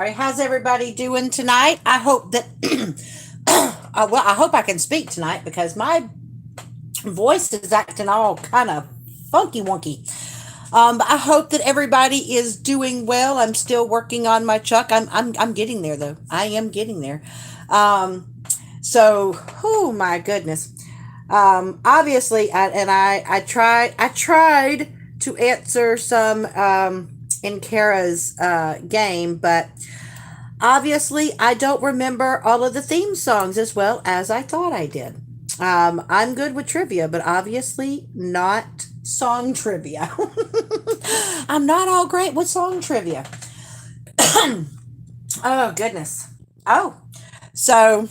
All right, how's everybody doing tonight? I hope that, I hope I can speak tonight because my voice is acting all kind of funky wonky. But I hope that everybody is doing well. I'm still working on my truck. I'm getting there though. I am getting there. Um, oh my goodness. Obviously, I tried to answer some in Kara's game, but obviously, I don't remember all of the theme songs as well as I thought I did. I'm good with trivia, but obviously not song trivia. I'm not all great with song trivia. Oh, goodness. Oh, so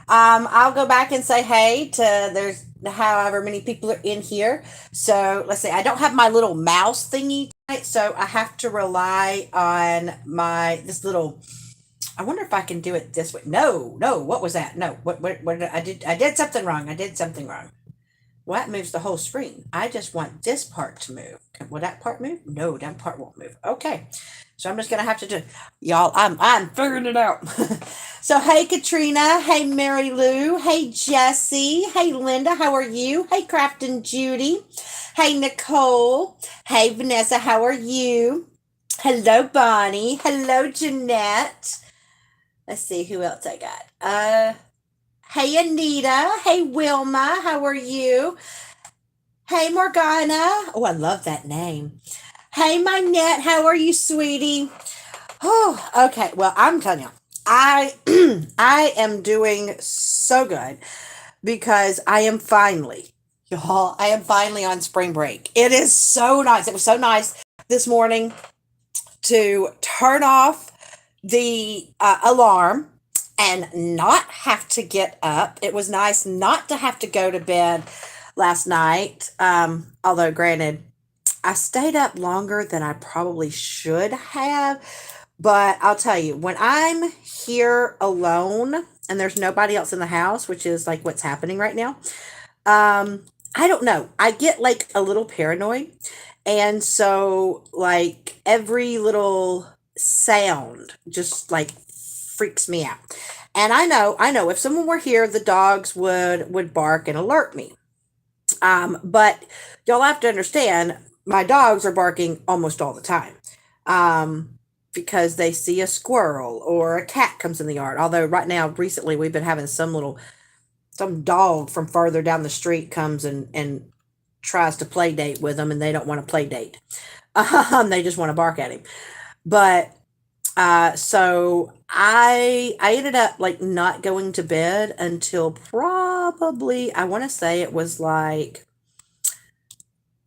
I'll go back and say hey to there's however many people are in here. So let's see. I don't have my little mouse thingy tonight, so I have to rely on my this little. I wonder if I can do it this way. No, no. What was that? No. What did I did? I did something wrong. I did something wrong. Well, that moves the whole screen. I just want this part to move. Will that part move? No, that part won't move. Okay. So I'm just gonna have to do y'all, I'm figuring it out. So hey Katrina, hey Mary Lou, hey Jesse, hey Linda, how are you? Hey Crafton Judy, hey Nicole, hey Vanessa, how are you? Hello Bonnie, hello Jeanette. Let's see who else I got. Hey Anita, hey Wilma, how are you? Hey Morgana. Oh, I love that name. Hey Minette, how are you, sweetie? Oh, okay. Well, I'm telling you, I I am doing so good because I am finally, y'all, I am finally on spring break. It is so nice. It was so nice this morning to turn off the alarm and not have to get up. It was nice not to have to go to bed last night. Although, granted, I stayed up longer than I probably should have. But I'll tell you, when I'm here alone and there's nobody else in the house, which is like what's happening right now, I don't know. I get like a little paranoid. And so, like, every little sound just like freaks me out. And I know if someone were here, the dogs would bark and alert me. But y'all have to understand, my dogs are barking almost all the time. Because they see a squirrel or a cat comes in the yard. Although right now, recently, we've been having some dog from further down the street comes and tries to play date with them, and they don't want to play date. They just want to bark at him. But so I ended up like not going to bed until probably I want to say it was like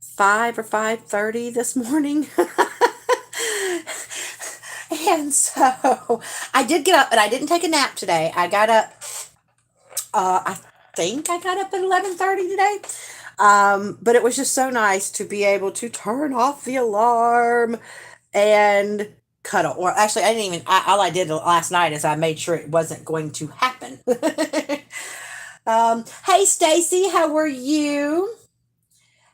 5 or 5:30 this morning. And so I did get up, and I didn't take a nap today. I got up. I think I got up at 11:30 today. But it was just so nice to be able to turn off the alarm and cuddle. Or actually, I didn't even. All I did last night is I made sure it wasn't going to happen. Hey Stacy, how are you?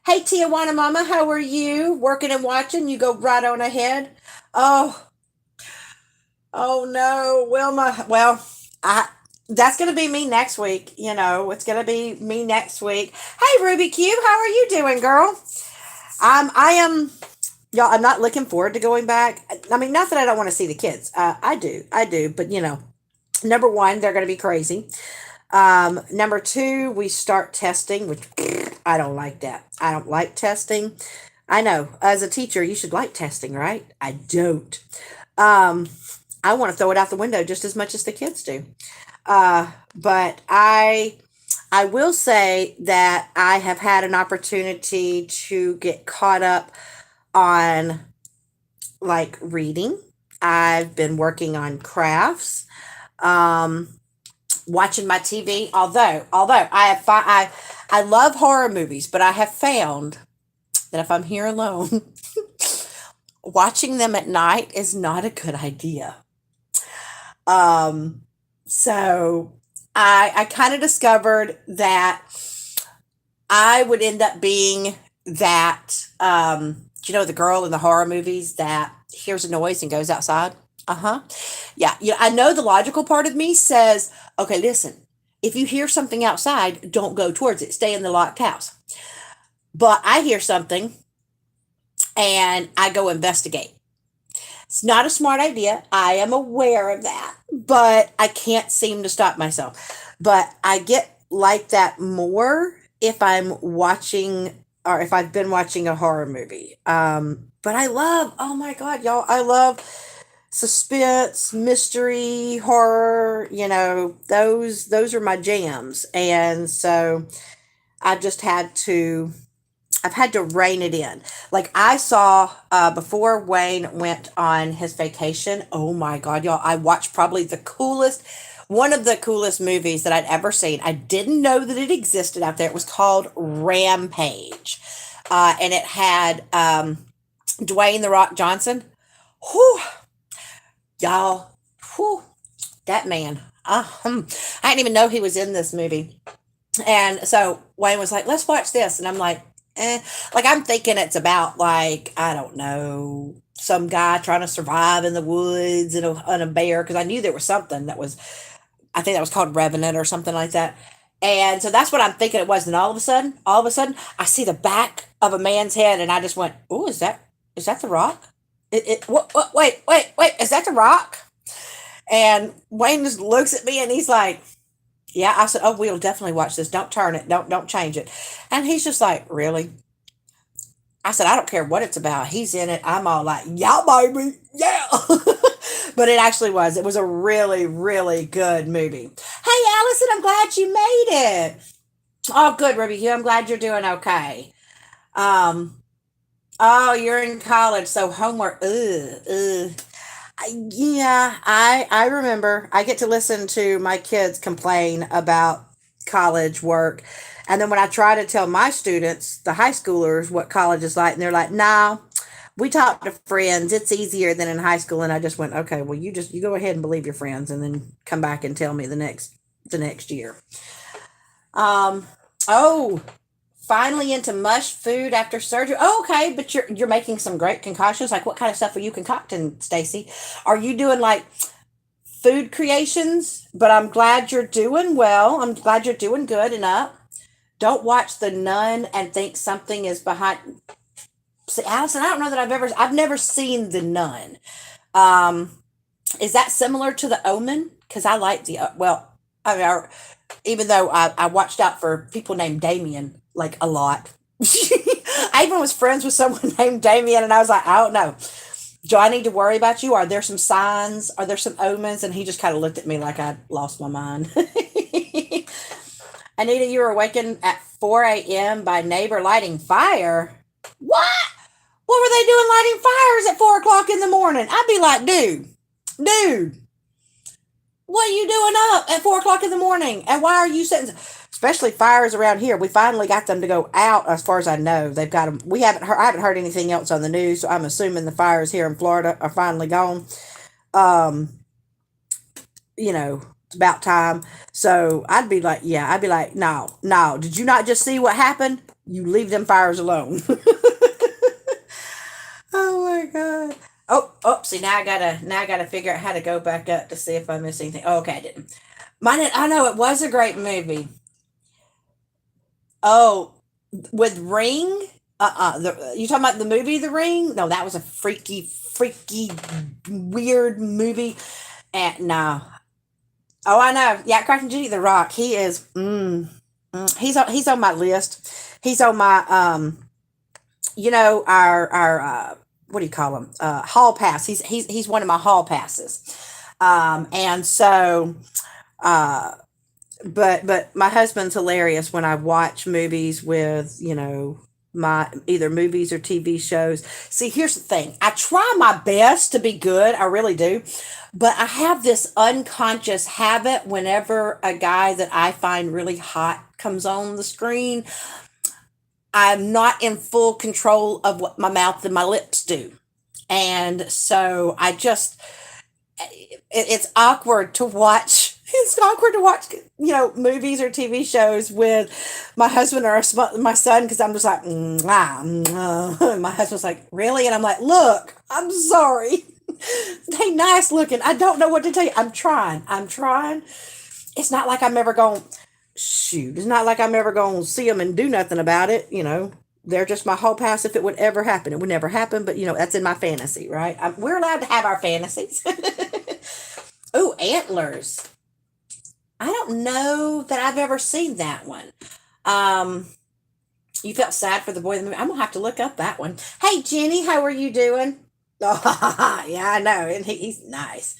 Hey Tijuana Mama, how are you? Working and watching? You go right on ahead. Oh, oh no, Wilma. Well, I that's gonna be me next week. It's gonna be me next week. Hey Ruby Cube, how are you doing, girl? I am, y'all. I'm not looking forward to going back. I mean, not that I don't want to see the kids. I do. But number one, they're gonna be crazy. Number two, we start testing, which I don't like that. I don't like testing. I know, as a teacher, you should like testing, right? I don't. Um, I want to throw it out the window just as much as the kids do. But I will say that I have had an opportunity to get caught up on like reading. I've been working on crafts, watching my TV. Although I love horror movies, but I have found that if I'm here alone, watching them at night is not a good idea. Um, so I kind of discovered that I would end up being that, the girl in the horror movies that hears a noise and goes outside. Uh-huh. Yeah, I know the logical part of me says, okay, listen, if you hear something outside, don't go towards it. Stay in the locked house. But I hear something and I go investigate. It's not a smart idea. I am aware of that, but I can't seem to stop myself. But I get like that more if I'm watching or if I've been watching a horror movie. But I love, oh my God, y'all, I love suspense, mystery, horror, those are my jams. And so I've just had to I've had to rein it in. Like I saw before Wayne went on his vacation. Oh my God, y'all! I watched probably one of the coolest movies that I'd ever seen. I didn't know that it existed out there. It was called Rampage, and it had Dwayne the Rock Johnson. Whew, y'all, whew, that man. I didn't even know he was in this movie. And so Wayne was like, let's watch this. And I'm like, like I'm thinking it's about like, I don't know, some guy trying to survive in the woods and a bear. Cause I knew there was something I think that was called Revenant or something like that. And so that's what I'm thinking it was. And all of a sudden I see the back of a man's head and I just went, oh, is that the rock? What, wait, is that the rock? And Wayne just looks at me and he's like, yeah, I said, oh, we'll definitely watch this. Don't turn it. Don't change it. And he's just like, really? I said, I don't care what it's about. He's in it. I'm all like, yeah, baby. Yeah. But it actually was. It was a really, really good movie. Hey, Allison, I'm glad you made it. Oh, good, Ruby Hugh. I'm glad you're doing okay. Um, oh, you're in college, so homework. Ugh, ugh. Yeah, I remember. I get to listen to my kids complain about college work. And then when I try to tell my students, the high schoolers, what college is like, and they're like, "No, we talk to friends. It's easier than in high school." And I just went, "Okay, well, you go ahead and believe your friends, and then come back and tell me the next year." Um, oh, finally into mush food after surgery. Oh, okay, but you're making some great concoctions. Like what kind of stuff are you concocting, Stacy? Are you doing like food creations? But I'm glad you're doing well. I'm glad you're doing good and up. Don't watch The Nun and think something is behind. See, Allison, I don't know that I've never seen The Nun. Um, is that similar to The Omen? Because I like well, I mean, even though I watched out for people named Damien like a lot. I even was friends with someone named Damien, and I was like, I don't know. Do I need to worry about you? Are there some signs? Are there some omens? And he just kind of looked at me like I lost my mind. Anita, you were awakened at 4 a.m. by neighbor lighting fire. What? What were they doing lighting fires at 4 o'clock in the morning? I'd be like, dude, what are you doing up at 4 o'clock in the morning? And why are you sitting? Especially fires around here. We finally got them to go out, as far as I know. They've got them. We haven't heard. I haven't heard anything else on the news, so I'm assuming the fires here in Florida are finally gone. Um, it's about time. So I'd be like, no, no. Did you not just see what happened? You leave them fires alone. Oh my God. Oh, see now I gotta figure out how to go back up to see if I missed anything. Oh, okay, I didn't. Mine, I know it was a great movie. Oh, with Ring? You talking about the movie The Ring? No, that was a freaky, weird movie. And no. Oh, I know. Yeah, Crack Judy the Rock. He is. He's on my list. He's on my our what do you call him? Hall pass. He's one of my hall passes. And so uh but my husband's hilarious when I watch movies with, my either movies or TV shows. See, here's the thing. I try my best to be good. I really do. But I have this unconscious habit whenever a guy that I find really hot comes on the screen, I'm not in full control of what my mouth and my lips do. And so it's awkward to watch. It's awkward to watch, movies or TV shows with my husband or my son because I'm just like, "And my husband's like, really? And I'm like, look, I'm sorry. They nice looking. I don't know what to tell you. I'm trying. I'm trying. It's not like I'm ever going shoot. It's not like I'm ever going to see them and do nothing about it. They're just my hope house if it would ever happen. It would never happen, but that's in my fantasy, right? We're allowed to have our fantasies. Oh, antlers. I don't know that I've ever seen that one. Um, you felt sad for the boy in the movie. I'm gonna have to look up that one. Hey, Jenny, how are you doing? Oh, yeah, I know, and he's nice.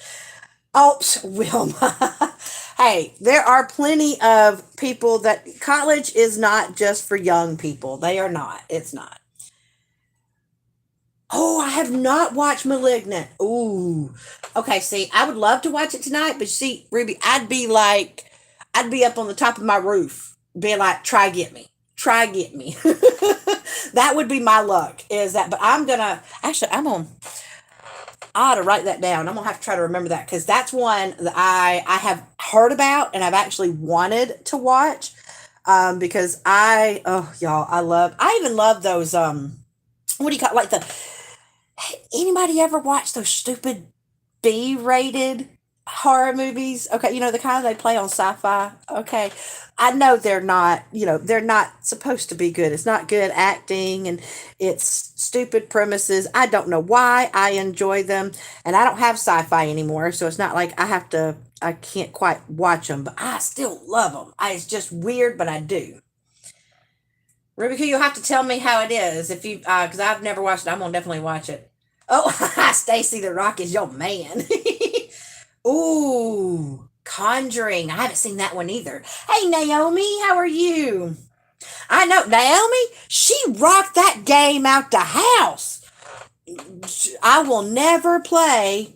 Oops, Wilma. Hey, there are plenty of people that college is not just for young people. They are not. It's not. Oh, I have not watched Malignant. Ooh. Okay, see, I would love to watch it tonight, but see, Ruby, I'd be up on the top of my roof, being like, try get me. Try get me. That would be my luck, is that, but I'm on, I ought to write that down. I'm gonna have to try to remember that because that's one that I have heard about and I've actually wanted to watch. Because oh y'all, I even love those what do you call like the anybody ever watch those stupid B-rated horror movies? Okay, the kind they play on sci-fi. Okay. I know they're not supposed to be good. It's not good acting and it's stupid premises. I don't know why I enjoy them. And I don't have sci-fi anymore, so it's not like I can't quite watch them, but I still love them. It's just weird, but I do. Rubica, you'll have to tell me how it is if you, because I've never watched it. I'm gonna definitely watch it. Oh, Stacy the Rock is your man. Ooh, Conjuring. I haven't seen that one either. Hey, Naomi, how are you? I know Naomi. She rocked that game out the house. I will never play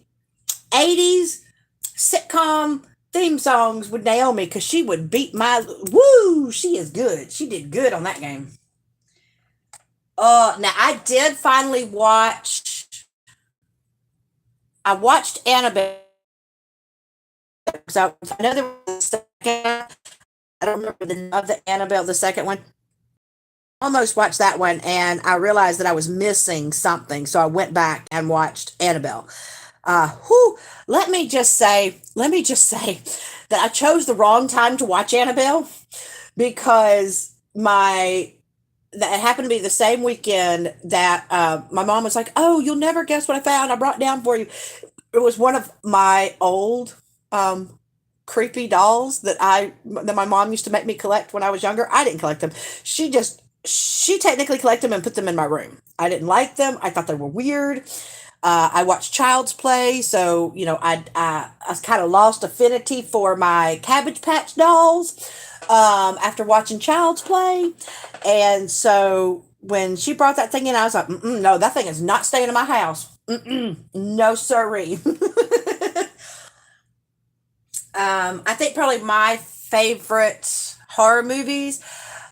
80s sitcom theme songs with Naomi because she would beat my woo. She is good. She did good on that game. Now I did finally watch. I watched Annabelle. So I know there was a second. I don't remember the name of the Annabelle, the second one. Almost watched that one, and I realized that I was missing something, so I went back and watched Annabelle. Whew, let me just say that I chose the wrong time to watch Annabelle because that happened to be the same weekend that my mom was like, "Oh, you'll never guess what I found. I brought down for you." It was one of my old um, creepy dolls that my mom used to make me collect when I was younger. I didn't collect them. She technically collected them and put them in my room. I didn't like them. I thought they were weird. I watched Child's Play, so I kind of lost affinity for my Cabbage Patch dolls after watching Child's Play, and so when she brought that thing in, I was like, no, that thing is not staying in my house. No, sirree. I think probably my favorite horror movies.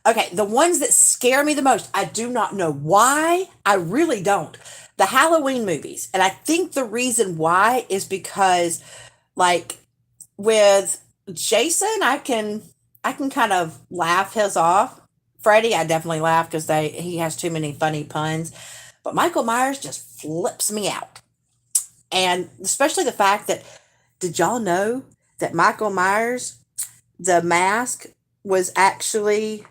Okay, the ones that scare me the most, I do not know why. I really don't. The Halloween movies. And I think the reason why is because like with Jason, I can kind of laugh his off. Freddy, I definitely laugh because he has too many funny puns. But Michael Myers just flips me out. And especially the fact that did y'all know that Michael Myers, the mask was actually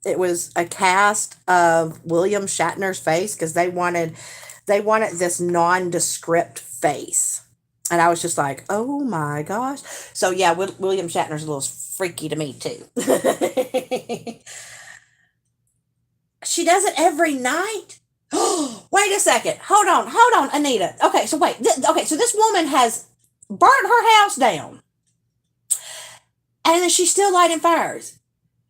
it was a cast of William Shatner's face because they wanted this nondescript face. And I was just like, oh my gosh. So yeah, William Shatner's a little freaky to me too. She does it every night. Wait a second. Hold on, Anita. Okay, so wait. Okay, so this woman has burnt her house down, and then she's still lighting fires.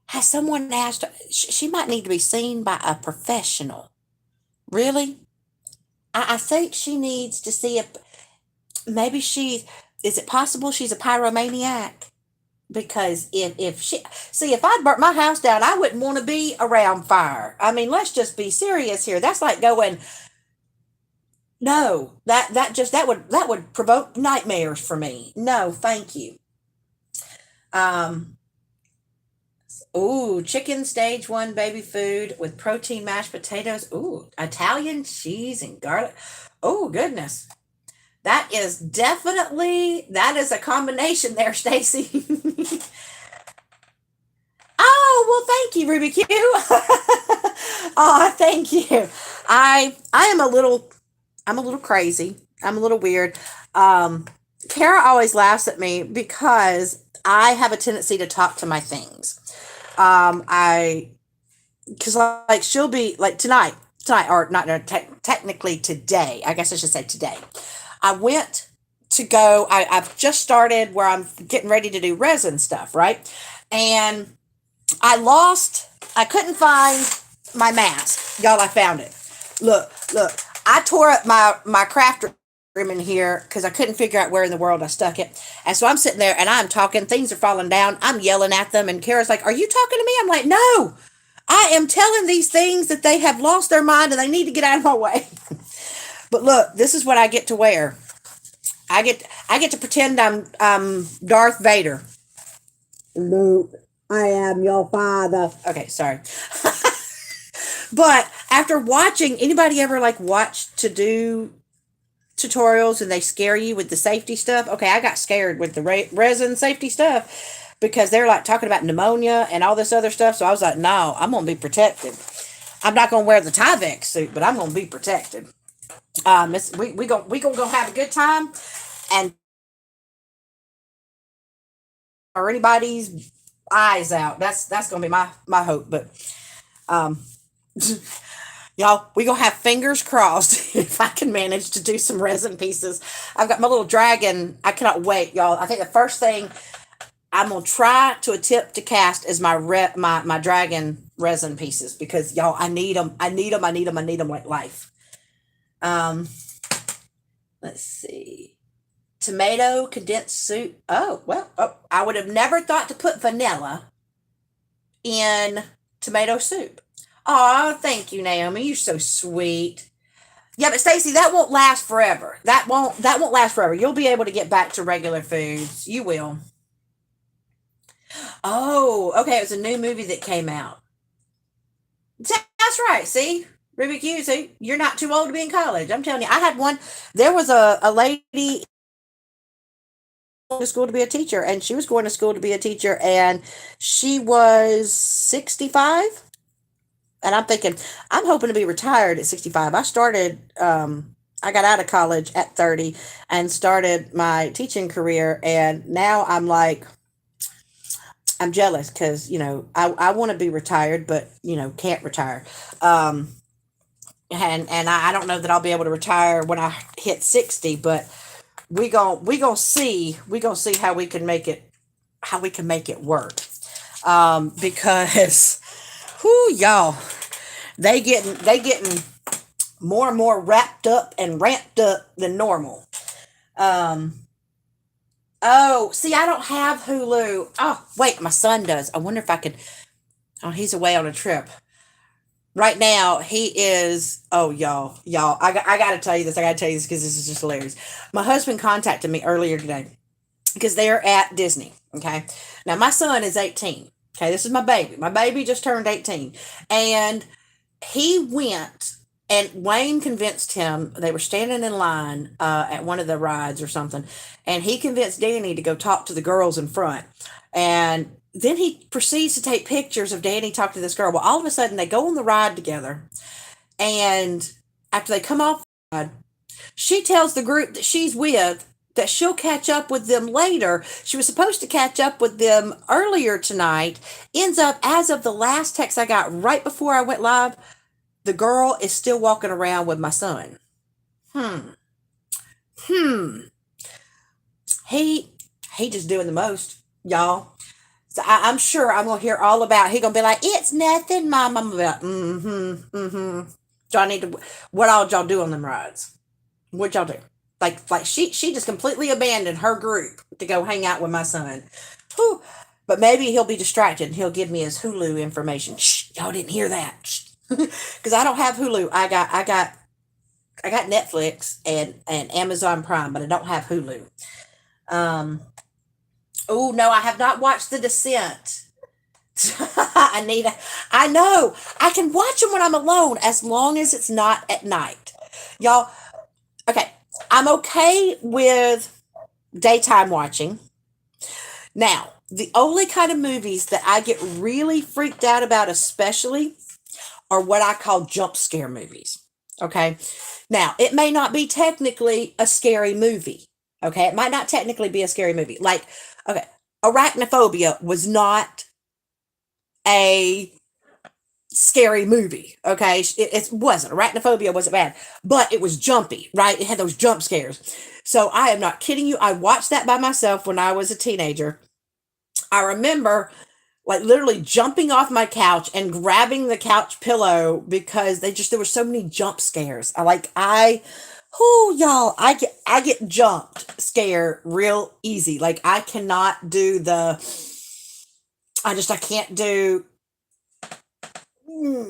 Has someone asked her? She might need to be seen by a professional. Really? I think she needs to see if maybe she. Is it possible she's a pyromaniac? Because if she see if I'd burnt my house down, I wouldn't want to be around fire. I mean, let's just be serious here. That's like going no. That would provoke nightmares for me. No, thank you. Um, Ooh, chicken stage one baby food with protein mashed potatoes. Ooh, Italian cheese and garlic. Oh, goodness. That is a combination there, Stacy. Oh, well, thank you, Ruby Q. Oh, thank you. I am I'm a little crazy. I'm a little weird. Um, Kara always laughs at me because I have a tendency to talk to my things. I because like she'll be like tonight or not no, technically today. I guess I should say today. I went to go. I've just started where I'm getting ready to do resin stuff, right? And I couldn't find my mask. Y'all, I found it. Look. I tore up my craft room in here because I couldn't figure out where in the world I stuck it. And so I'm sitting there and I'm talking. Things are falling down. I'm yelling at them. And Kara's like, "Are you talking to me?" I'm like, "No. I am telling these things that they have lost their mind and they need to get out of my way." But look, this is what I get to wear. I get to pretend I'm Darth Vader. Luke, I am your father. Okay, sorry. But after watching, anybody ever like watch to do tutorials and they scare you with the safety stuff? Okay, I got scared with the resin safety stuff because they're like talking about pneumonia and all this other stuff. So I was like, no, I'm gonna be protected. I'm not gonna wear the Tyvek suit, but I'm gonna be protected. We gonna go have a good time, and or anybody's eyes out. That's gonna be my hope. But um, y'all, we gonna have fingers crossed if I can manage to do some resin pieces. I've got my little dragon. I cannot wait, y'all. I think the first thing I'm gonna try to attempt to cast is my dragon resin pieces because y'all, I need them. I need them. I need them. I need them like life. Um, let's see. Tomato condensed soup. Oh, well, oh, I would have never thought to put vanilla in tomato soup. Oh, thank you, Naomi. You're so sweet. Yeah, but Stacy, that won't last forever. That won't last forever. You'll be able to get back to regular foods. You will. Oh, okay. It was a new movie that came out. That's right. See, Ruby Q. See, you're not too old to be in college. I'm telling you. I had one. There was a lady to school to be a teacher, and she was going to school to be a teacher, and she was 65. And I'm thinking, I'm hoping to be retired at 65. I got out of college at 30 and started my teaching career. And now I'm like, I'm jealous because, I want to be retired, but, can't retire. Um, and I don't know that I'll be able to retire when I hit 60, but we gonna see how we can make it work. Because whoo, y'all, they getting more and more wrapped up and ramped up than normal. Um, oh, see, I don't have Hulu. Oh, wait, my son does. I wonder if I could. Oh, he's away on a trip right now. He is. Oh, y'all. I got to tell you this. I got to tell you this because this is just hilarious. My husband contacted me earlier today because they're at Disney. Okay, now my son is 18. Okay, this is my baby. My baby just turned 18, and he went and Wayne convinced him. They were standing in line at one of the rides or something, and he convinced Danny to go talk to the girls in front. And then he proceeds to take pictures of Danny talking to this girl. Well, all of a sudden they go on the ride together, and after they come off the ride, she tells the group that she's with that she'll catch up with them later. She was supposed to catch up with them earlier tonight. Ends up, as of the last text I got right before I went live, the girl is still walking around with my son. Hmm. Hmm. He he just doing the most, y'all. So I'm sure I'm gonna hear all about. He gonna be like, "It's nothing, Mom." I'm gonna be like, "Mm-hmm, mm-hmm." Do I need to? What all y'all do on them rides? What y'all do? Like she just completely abandoned her group to go hang out with my son. Whew. But maybe he'll be distracted and he'll give me his Hulu information. Shh, y'all didn't hear that. Because I don't have Hulu. I got Netflix and Amazon Prime, but I don't have Hulu. Um. Oh no, I have not watched The Descent. Anita, I know. I can watch them when I'm alone as long as it's not at night. Y'all, okay, I'm okay with daytime watching. Now, the only kind of movies that I get really freaked out about, especially, are what I call jump scare movies. Okay. Now, it may not be technically a scary movie. Okay. It might not technically be a scary movie. Like, okay, Arachnophobia was not a scary movie. Okay. It wasn't. Arachnophobia wasn't bad, but it was jumpy, right? It had those jump scares. So I am not kidding you. I watched that by myself when I was a teenager. I remember like literally jumping off my couch and grabbing the couch pillow because there were so many jump scares. Y'all, I get jumped scare real easy. Like I cannot do I can't do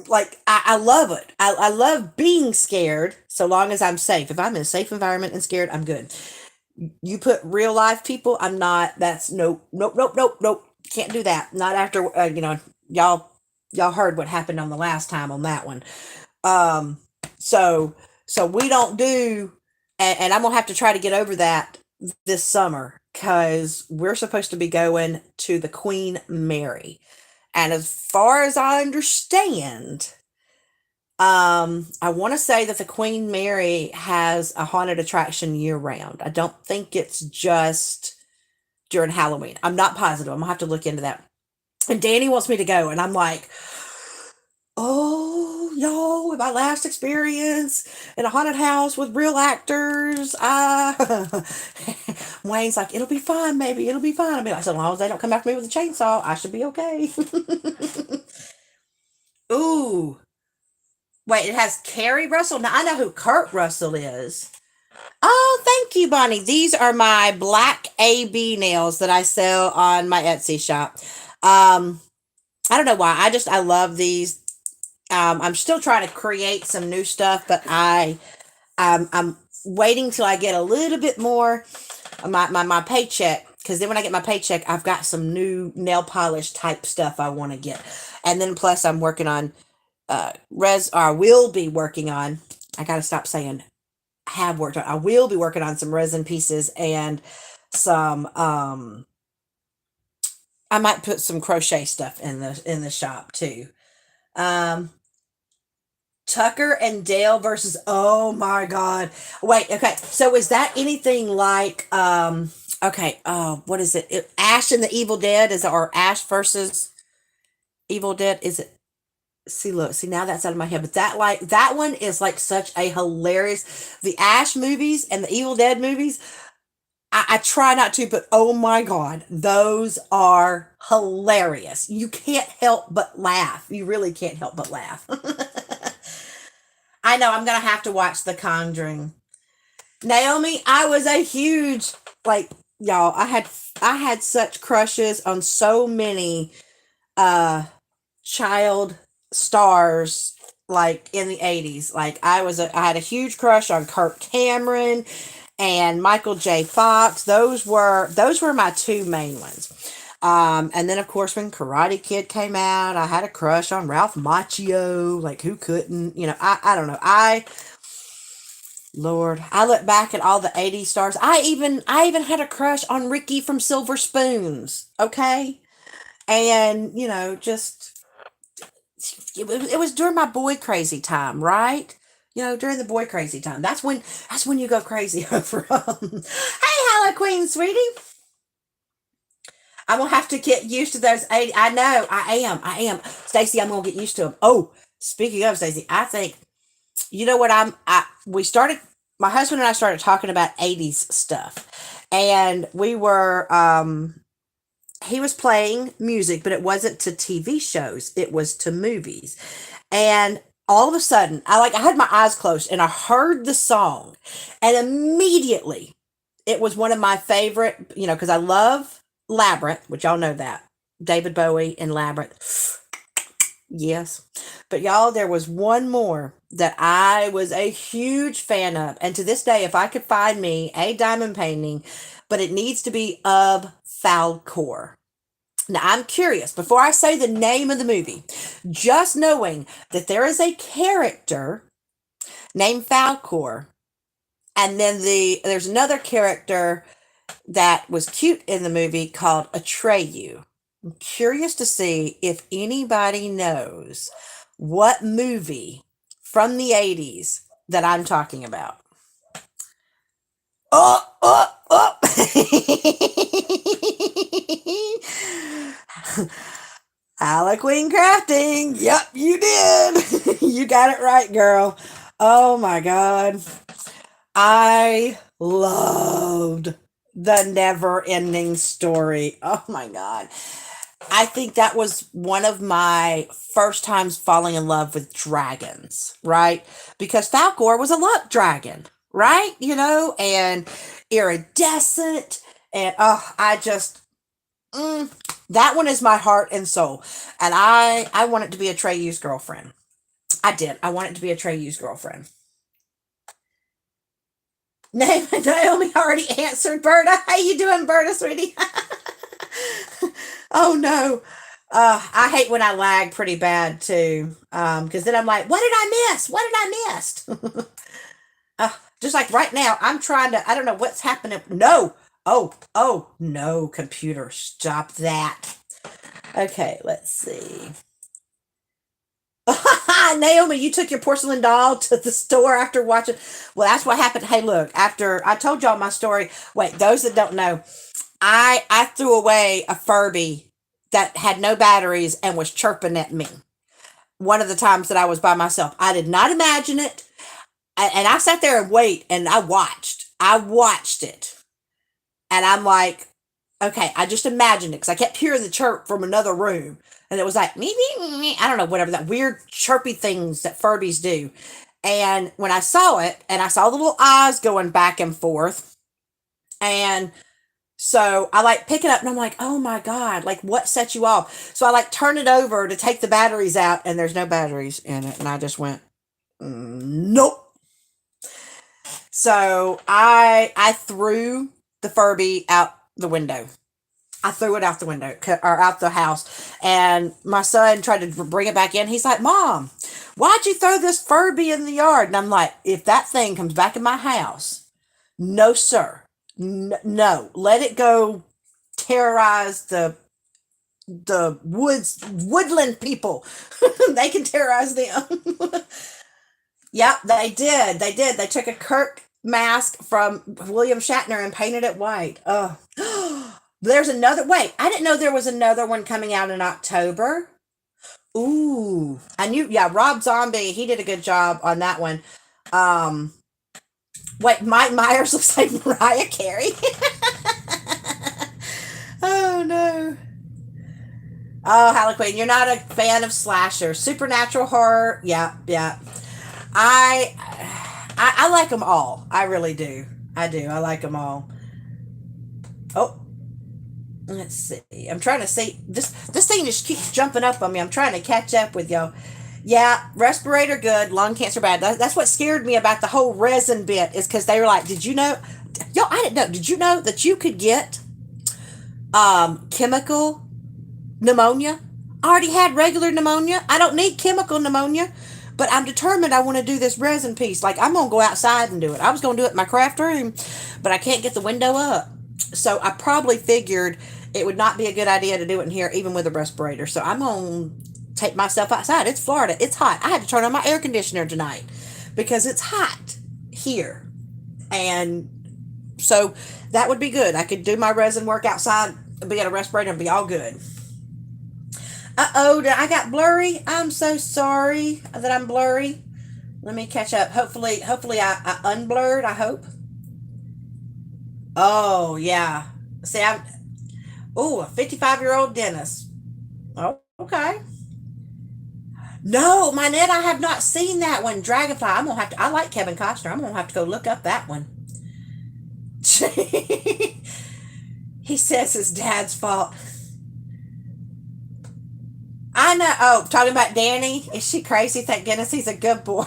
like I love it. I love being scared so long as I'm safe. If I'm in a safe environment and scared, I'm good. You put real life people, I'm not. That's nope, nope, nope, nope, nope. Can't do that. Not after y'all y'all heard what happened on the last time on that one. Um, so so we don't do, and I'm gonna have to try to get over that this summer because we're supposed to be going to the Queen Mary, and as far as I understand, I want to say that the Queen Mary has a haunted attraction year round. I don't think it's just during Halloween. I'm not positive. I'm gonna have to look into that. And Danny wants me to go, and I'm like, oh, y'all, my last experience in a haunted house with real actors. Wayne's like, it'll be fine, maybe it'll be fine. I'll be like, so long as they don't come after me with a chainsaw, I should be okay. Ooh, wait, it has Carrie Russell. Now I know who Kurt Russell is. Oh, thank you, Bonnie. These are my black AB nails that I sell on my Etsy shop. Um, I don't know why. I love these. I'm still trying to create some new stuff, but I'm waiting till I get a little bit more of my paycheck because then when I get my paycheck, I've got some new nail polish type stuff I want to get, and then plus I'm working on res. Or I will be working on. I got to stop saying have worked on. I will be working on some resin pieces and some. I might put some crochet stuff in the shop too. Um, Tucker and Dale versus oh my god. Wait, okay. So is that anything like okay, what is it? Ash and the Evil Dead is or Ash versus Evil Dead is it see look, see now that's out of my head, but that one is like such a hilarious the Ash movies and the Evil Dead movies. I try not to, but oh my god, those are hilarious. You can't help but laugh. You really can't help but laugh. I know I'm gonna have to watch The Conjuring. Naomi, I was a huge like y'all. I had such crushes on so many uh child stars like in the 80s. Like I had a huge crush on Kirk Cameron and Michael J. Fox. Those were my two main ones. And then of course when Karate Kid came out, I had a crush on Ralph Macchio. Like who couldn't? I don't know. Lord, I look back at all the 80s stars. I even had a crush on Ricky from Silver Spoons. Okay? And, just it was during my boy crazy time, right? During the boy crazy time. That's when you go crazy over 'em. Hey, hello, Queen, sweetie. I'm gonna have to get used to those 80. I know, I am. Stacy, I'm gonna get used to them. Oh, speaking of Stacy, I think you know what we started my husband and I started talking about 80s stuff. And we were he was playing music, but it wasn't to TV shows, it was to movies. And all of a sudden, I had my eyes closed and I heard the song, and immediately it was one of my favorite, because I love Labyrinth, which y'all know that. David Bowie and Labyrinth. Yes. But y'all, there was one more that I was a huge fan of. And to this day, if I could find me a diamond painting, but it needs to be of Falcor. Now, I'm curious, before I say the name of the movie, just knowing that there is a character named Falcor, and then there's another character that was cute in the movie called Atreyu. I'm curious to see if anybody knows what movie from the 80s that I'm talking about. Oh, oh, oh. Halloween crafting. Yep, you did. You got it right, girl. Oh my God. I loved the never ending story. Oh my God. I think that was one of my first times falling in love with dragons, right? Because Falcor was a luck dragon, right? And iridescent. And I just, that one is my heart and soul. And I want it to be a Treyu's girlfriend. I did. I want it to be a Treyu's girlfriend. Naomi already answered, Berta. How you doing, Berta, sweetie? Oh no. I hate when I lag pretty bad too. Because then I'm like, what did I miss? What did I miss? Just like right now, I'm trying to, I don't know what's happening. No. Oh, no, computer, stop that. Okay, let's see. Naomi, you took your porcelain doll to the store after watching. Well, that's what happened. Hey, look, after I told y'all my story. Wait, those that don't know, I threw away a Furby that had no batteries and was chirping at me. One of the times that I was by myself, I did not imagine it, and I sat there and wait, and I watched. I watched it, and I'm like, okay, I just imagined it because I kept hearing the chirp from another room. And it was like, me, me, me, I don't know, whatever, that weird chirpy things that Furbies do. And when I saw it, and I saw the little eyes going back and forth, and so I like pick it up and I'm like, oh my God, like what set you off? So I like turn it over to take the batteries out, and there's no batteries in it. And I just went, nope. So I threw the Furby out the window. I threw it out the window or out the house, and my son tried to bring it back in. He's like, Mom, why'd you throw this Furby in the yard? And I'm like, if that thing comes back in my house, no, sir. No, let it go terrorize the woodland people. They can terrorize them. Yep, they did. They took a Kirk mask from William Shatner and painted it white. Oh. There's another. Wait, I didn't know there was another one coming out in October. Ooh, I knew. Yeah, Rob Zombie. He did a good job on that one. Wait, Mike Myers looks like Mariah Carey. Oh no. Oh, Harley Quinn, you're not a fan of slasher, supernatural horror. Yeah, yeah. I I like them all. I really do. I do. I like them all. Oh, let's see. I'm trying to see. This thing just keeps jumping up on me. I'm trying to catch up with y'all. Yeah, respirator good, lung cancer bad. That's what scared me about the whole resin bit, is because they were like, "Did you know?" Yo, I didn't know. Did you know that you could get chemical pneumonia? I already had regular pneumonia. I don't need chemical pneumonia. But I'm determined I want to do this resin piece. Like, I'm going to go outside and do it. I was going to do it in my craft room, but I can't get the window up. So I probably figured it would not be a good idea to do it in here, even with a respirator. So I'm going to take myself outside. It's Florida. It's hot. I had to turn on my air conditioner tonight because it's hot here. And so that would be good. I could do my resin work outside, be at a respirator, and be all good. Uh-oh, I got blurry. I'm so sorry that I'm blurry. Let me catch up. Hopefully I unblurred, I hope. Oh, yeah. See, I'm, a 55-year-old dentist. Oh, okay. No, Minette, I have not seen that one. Dragonfly. I'm gonna have to. I like Kevin Costner. I'm gonna have to go look up that one. He says his dad's fault. I know. Oh, talking about Danny. Is she crazy? Thank goodness he's a good boy.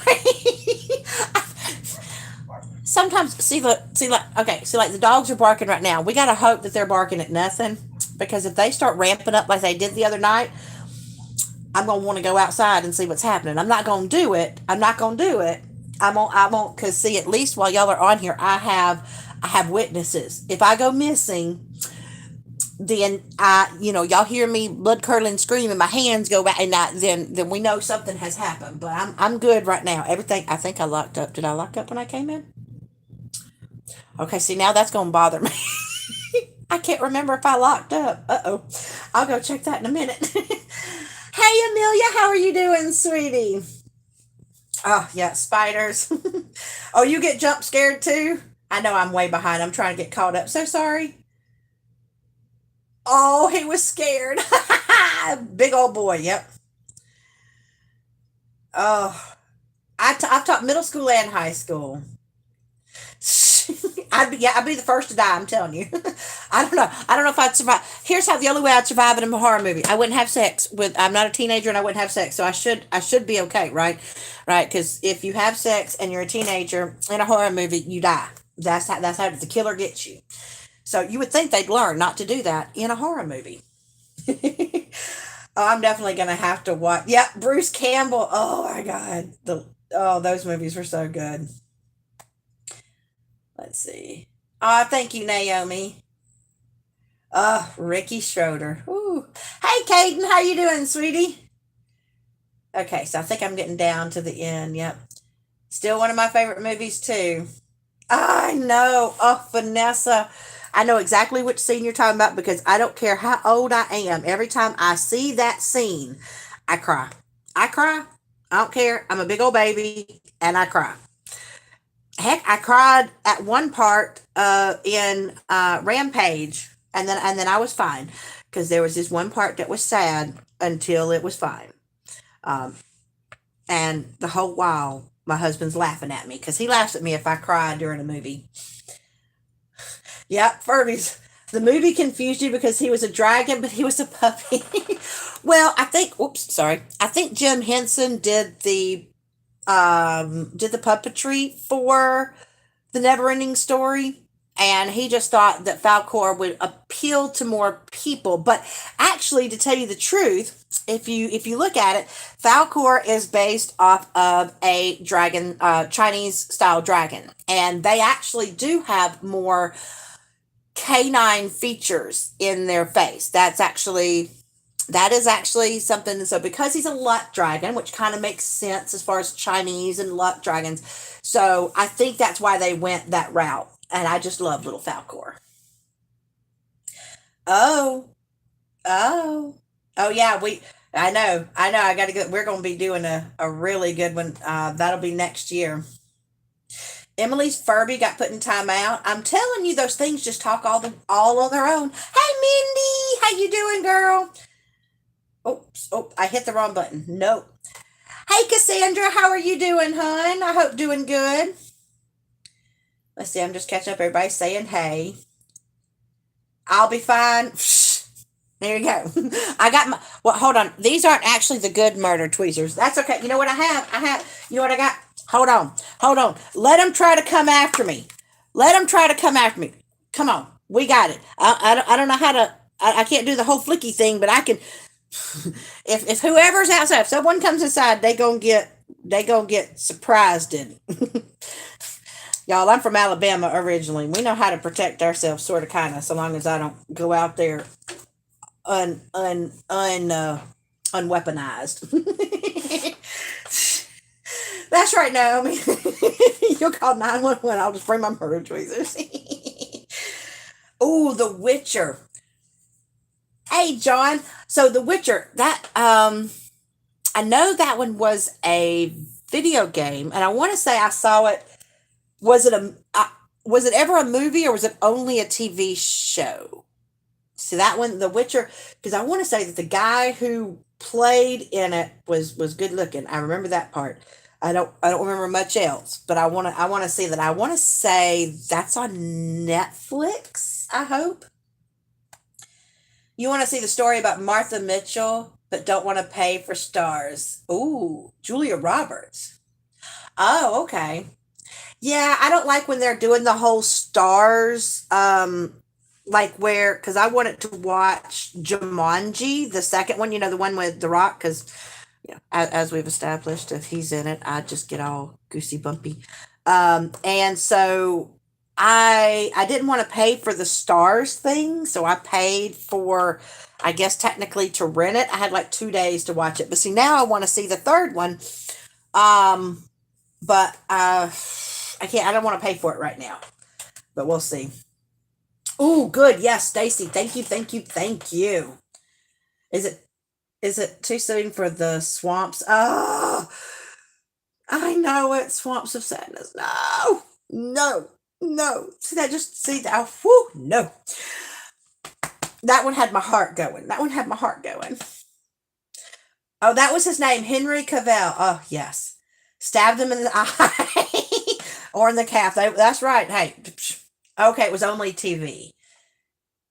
Sometimes, see, like the dogs are barking right now. We gotta hope that they're barking at nothing. because if they start ramping up like they did the other night, I'm gonna want to go outside and see what's happening. I'm not gonna do it. I'm not gonna do it. I won't, cause see, at least while y'all are on here, I have witnesses. If I go missing, then y'all hear me blood curdling scream and my hands go back, and then we know something has happened. But I'm good right now. Everything, I think I locked up. Did I lock up when I came in? Okay, see, now that's gonna bother me. I can't remember if I locked up. Uh-oh. I'll go check that in a minute. Hey, Amelia, how are you doing, sweetie? Oh, yeah, spiders. Oh, you get jump scared too? I know I'm way behind. I'm trying to get caught up. So sorry. Oh, he was scared. Big old boy. Yep. Oh, I've taught middle school and high school. I'd be the first to die. I'm telling you. I don't know. I don't know if I'd survive. Here's how the only way I'd survive in a horror movie. I wouldn't have sex with. I'm not a teenager and I wouldn't have sex, so I should be okay, right? Right? Because if you have sex and you're a teenager in a horror movie, you die. That's how the killer gets you. So you would think they'd learn not to do that in a horror movie. Oh, I'm definitely gonna have to watch. Yep, Bruce Campbell. Oh my God, those movies were so good. Let's see. Oh, thank you, Naomi. Ricky Schroeder. Ooh. Hey, Caden, how you doing, sweetie? Okay, so I think I'm getting down to the end. Yep. Still one of my favorite movies too. I know. Oh, Vanessa. I know exactly which scene you're talking about because I don't care how old I am. Every time I see that scene, I cry. I cry. I don't care. I'm a big old baby and I cry. Heck, I cried at one part in Rampage, and then I was fine because there was this one part that was sad until it was fine. Um, and the whole while, my husband's laughing at me because he laughs at me if I cry during a movie. Yep, Furbies. The movie confused you because he was a dragon, but he was a puppy. Well, I think. Oops, sorry. I think Jim Henson did the puppetry for the Neverending Story, and he just thought that Falcor would appeal to more people. But actually, to tell you the truth, if you look at it, Falcor is based off of a dragon, Chinese style dragon, and they actually do have more canine features in their face. That is actually something. So because he's a luck dragon, which kind of makes sense as far as Chinese and luck dragons, so I think that's why they went that route. And I just love little Falcor. Oh, oh, oh yeah. I know. I got to get. We're going to be doing a really good one. That'll be next year. Emily's Furby got put in timeout. I'm telling you, those things just talk all on their own. Hey, Mindy, how you doing, girl? Oops, oh, I hit the wrong button. Nope. Hey, Cassandra, how are you doing, hun? I hope doing good. Let's see, I'm just catching up. Everybody saying hey. I'll be fine. There you go. I got my. Well, hold on. These aren't actually the good murder tweezers. That's okay. You know what I have? You know what I got? Hold on. Hold on. Let them try to come after me. Let them try to come after me. Come on. We got it. I don't know how to. I can't do the whole flicky thing, but I can. If whoever's outside, if someone comes inside, they gonna get surprised in. Y'all, I'm from Alabama originally. We know how to protect ourselves, sort of, kind of, so long as I don't go out there unweaponized. That's right, Naomi. You'll call 911. I'll just bring my murder tweezers. Oh, The Witcher. Hey, John. So The Witcher, that I know that one was a video game, and I want to say I saw it. Was it was it ever a movie or was it only a TV show? See that one, The Witcher, because I want to say that the guy who played in it was good looking. I remember that part. I don't remember much else, but I want to see that. I want to say that's on Netflix. I hope you want to see the story about Martha Mitchell, but don't want to pay for stars. Ooh, Julia Roberts. Oh, okay. Yeah, I don't like when they're doing the whole stars. like where, because I wanted to watch Jumanji, the second one, the one with The Rock, because as we've established, if he's in it, I just get all goosey bumpy. And so I didn't want to pay for the stars thing, so I paid for, I guess technically, to rent it. I had like 2 days to watch it, but see, now I want to see the third one. Um, but I can't. I don't want to pay for it right now, but we'll see. Oh, good. Yes, Stacy. Thank you. Thank you. Thank you. Is it too soon for the swamps? Oh, I know it. Swamps of sadness. No, no, no. See that? Just see that. Oh, whew, no. That one had my heart going. That one had my heart going. Oh, that was his name, Henry Cavell. Oh, yes. Stabbed him in the eye or in the calf. That's right. Hey, okay, it was only TV.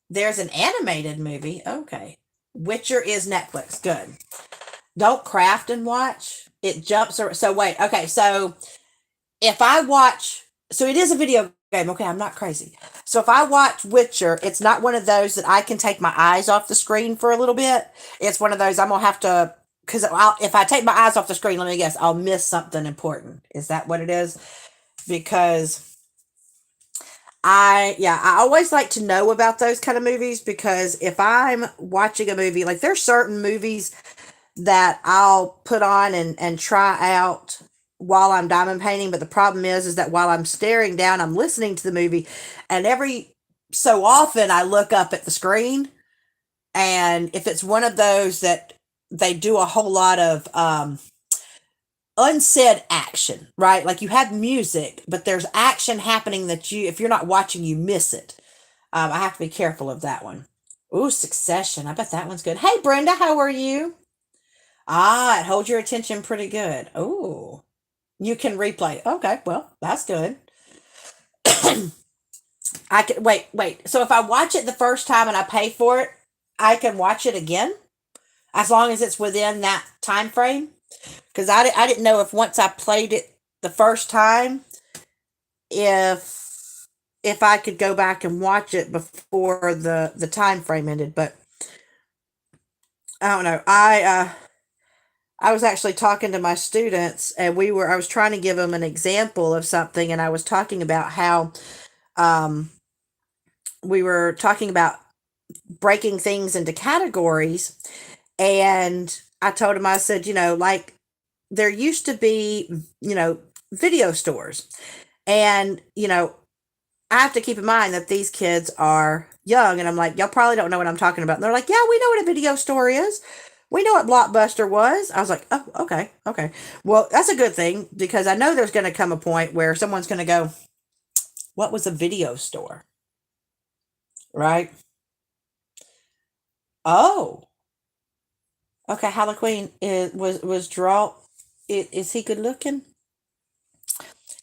There's an animated movie. Okay. Witcher is Netflix. Good. Don't craft and watch. It jumps. So wait. Okay. So if I watch, so it is a video game. Okay. I'm not crazy. So if I watch Witcher, it's not one of those that I can take my eyes off the screen for a little bit. It's one of those I'm going to have to, because if I take my eyes off the screen, let me guess, I'll miss something important. Is that what it is? Because I always like to know about those kind of movies, because if I'm watching a movie, like there's certain movies that I'll put on and try out while I'm diamond painting, but the problem is that while I'm staring down, I'm listening to the movie, and every so often I look up at the screen, and if it's one of those that they do a whole lot of unsaid action, right? Like you have music, but there's action happening that if you're not watching, you miss it. I have to be careful of that one. Ooh, Succession. I bet that one's good. Hey, Brenda, how are you? Ah, it holds your attention pretty good. Ooh, you can replay. Okay, well, that's good. I can wait. So if I watch it the first time and I pay for it, I can watch it again as long as it's within that time frame. Because I didn't know if once I played it the first time, if I could go back and watch it before the time frame ended. But I don't know. I was actually talking to my students, and I was trying to give them an example of something, and I was talking about how um, we were talking about breaking things into categories, and I told him, I said, like there used to be, video stores, and I have to keep in mind that these kids are young, and I'm like, y'all probably don't know what I'm talking about. And they're like, yeah, we know what a video store is. We know what Blockbuster was. I was like, oh, okay, okay. Well, that's a good thing, because I know there's going to come a point where someone's going to go, what was a video store? Right? Oh, okay. Harlequin was draw. Is he good looking?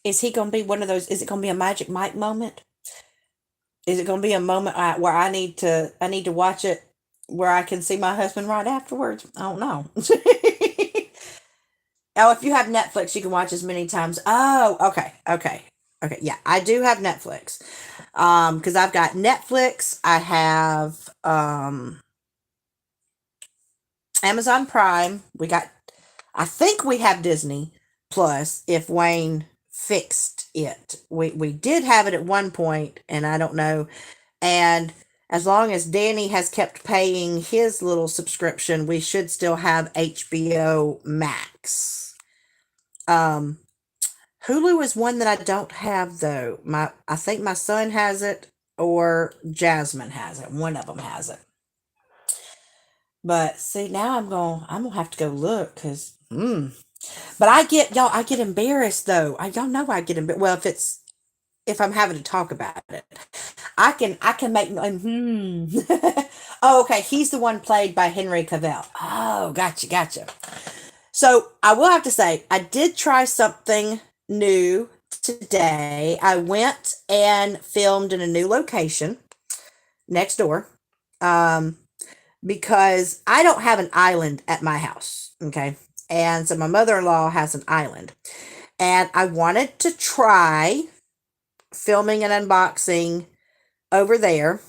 Is he going to be one of those? Is it going to be a Magic Mike moment? Is it going to be a moment where I need to watch it where I can see my husband right afterwards? I don't know. Oh, if you have Netflix, you can watch as many times. Oh, okay, okay, okay. Yeah, I do have Netflix. Because I've got Netflix. I have Amazon Prime. I think we have Disney Plus. If Wayne fixed it, we did have it at one point, and I don't know. And as long as Danny has kept paying his little subscription, we should still have HBO Max. Um, Hulu is one that I don't have though. I think my son has it, or Jasmine has it. One of them has it. But see, now I'm gonna have to go look, because But I get embarrassed though. Y'all know I get embarrassed. Well, if I'm having to talk about it, I can make Oh, okay. He's the one played by Henry Cavell. Oh, gotcha. So I will have to say, I did try something new today. I went and filmed in a new location next door. Um, because I don't have an island at my house. Okay. And so my mother in law has an island. And I wanted to try filming an unboxing over there.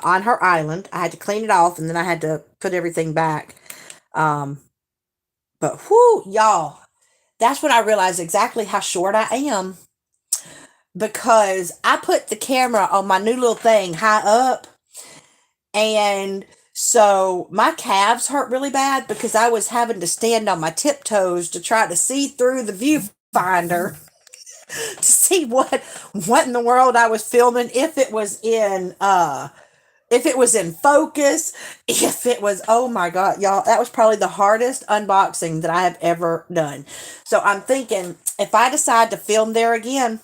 on her island. I had to clean it off, and then I had to put everything back. Um, but whoo, y'all, that's when I realized exactly how short I am, because I put the camera on my new little thing high up, and so my calves hurt really bad because I was having to stand on my tiptoes to try to see through the viewfinder to see what in the world I was filming, if it was in focus, if it was, oh my God, y'all, that was probably the hardest unboxing that I have ever done. So I'm thinking, if I decide to film there again,